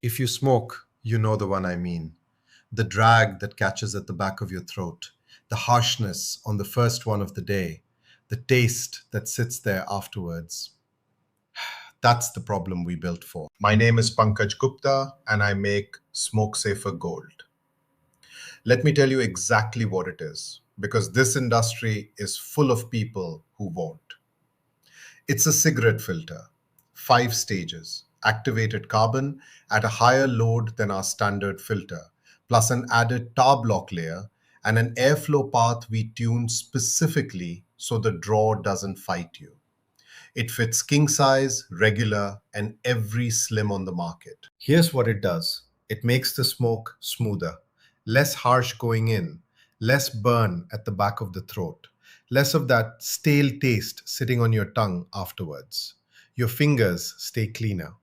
If you smoke, you know the one I mean. The drag that catches at the back of your throat, the harshness on the first one of the day, the taste that sits there afterwards. That's the problem we built for. My name is Pankaj Gupta and I make SmokeSafer Gold. Let me tell you exactly what it is, because this industry is full of people who won't. It's a cigarette filter, 5 stages, activated carbon at a higher load than our standard filter, plus an added tar block layer and an airflow path we tuned specifically so the draw doesn't fight you. It fits king size, regular, and every slim on the market. Here's what it does. It makes the smoke smoother, less harsh going in, less burn at the back of the throat, less of that stale taste sitting on your tongue afterwards. Your fingers stay cleaner,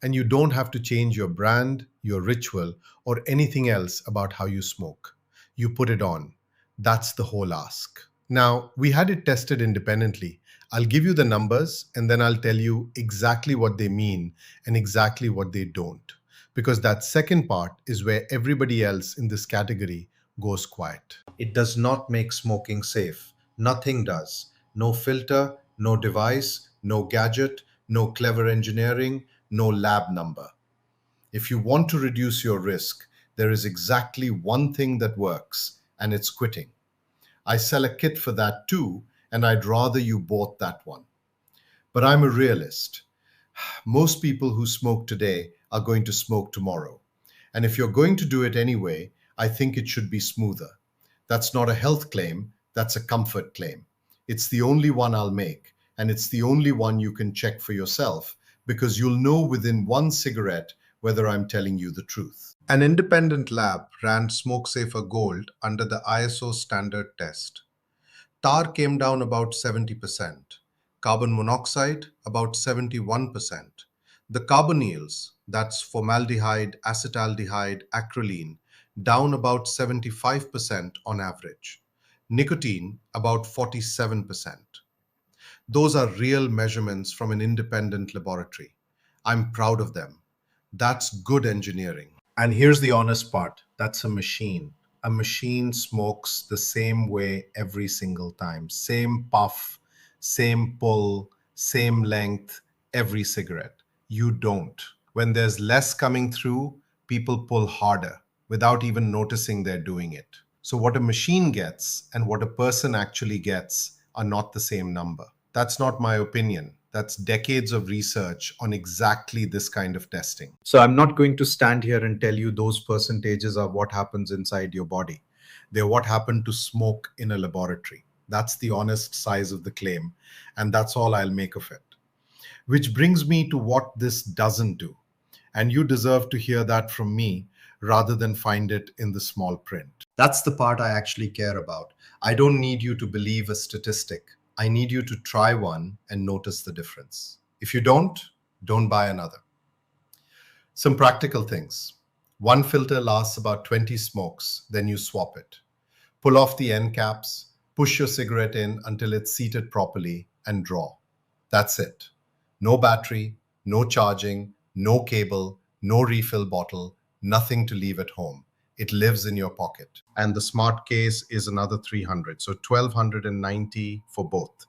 and you don't have to change your brand, your ritual, or anything else about how you smoke. You put it on. That's the whole ask. Now, we had it tested independently. I'll give you the numbers and then I'll tell you exactly what they mean and exactly what they don't. Because that second part is where everybody else in this category goes quiet. It does not make smoking safe. Nothing does. No filter, no device, no gadget, no clever engineering, no lab number. If you want to reduce your risk, there is exactly one thing that works, and it's quitting. I sell a kit for that too, and I'd rather you bought that one. But I'm a realist. Most people who smoke today are going to smoke tomorrow. And if you're going to do it anyway, I think it should be smoother. That's not a health claim, that's a comfort claim. It's the only one I'll make, and it's the only one you can check for yourself because you'll know within one cigarette whether I'm telling you the truth. An independent lab ran SmokeSafer Gold under the ISO standard test. Tar came down about 70%, carbon monoxide about 71%. The Carbonyls, that's formaldehyde, acetaldehyde, acrolein, down about 75% on average. Nicotine about 47%. Those are real measurements from an independent laboratory. I'm proud of them. That's good engineering. And here's the honest part. That's a machine. A machine smokes the same way every single time. Same puff, same pull, same length, every cigarette. You don't. When there's less coming through, people pull harder without even noticing they're doing it. So what a machine gets and what a person actually gets are not the same number. That's not my opinion. That's decades of research on exactly this kind of testing. So I'm not going to stand here and tell you those percentages are what happens inside your body. They're what happened to smoke in a laboratory. That's the honest size of the claim, and that's all I'll make of it. Which brings me to what this doesn't do. And you deserve to hear that from me rather than find it in the small print. That's the part I actually care about. I don't need you to believe a statistic. I need you to try one and notice the difference. If you don't buy another. Some practical things. One filter lasts about 20 smokes, then you swap it. Pull off the end caps, push your cigarette in until it's seated properly, and draw. That's it. No battery, no charging, no cable, no refill bottle, nothing to leave at home. It lives in your pocket. And the smart case is another 300, so 1290 for both.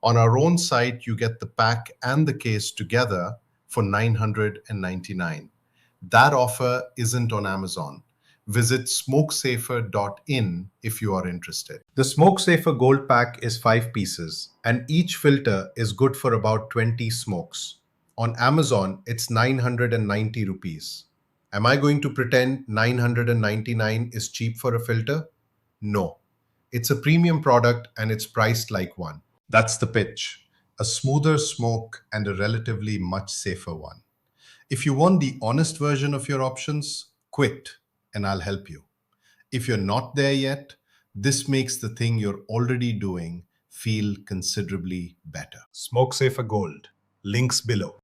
On our own site, you get the pack and the case together for 999. That offer isn't on Amazon. Visit smokesafer.in if you are interested. The SmokeSafer Gold Pack is 5 pieces, and each filter is good for about 20 smokes. On Amazon, it's 990 rupees. Am I going to pretend 999 is cheap for a filter? No. It's a premium product and it's priced like one. That's the pitch. A smoother smoke and a relatively much safer one. If you want the honest version of your options, quit and I'll help you. If you're not there yet, this makes the thing you're already doing feel considerably better. SmokeSafer Gold. Links below.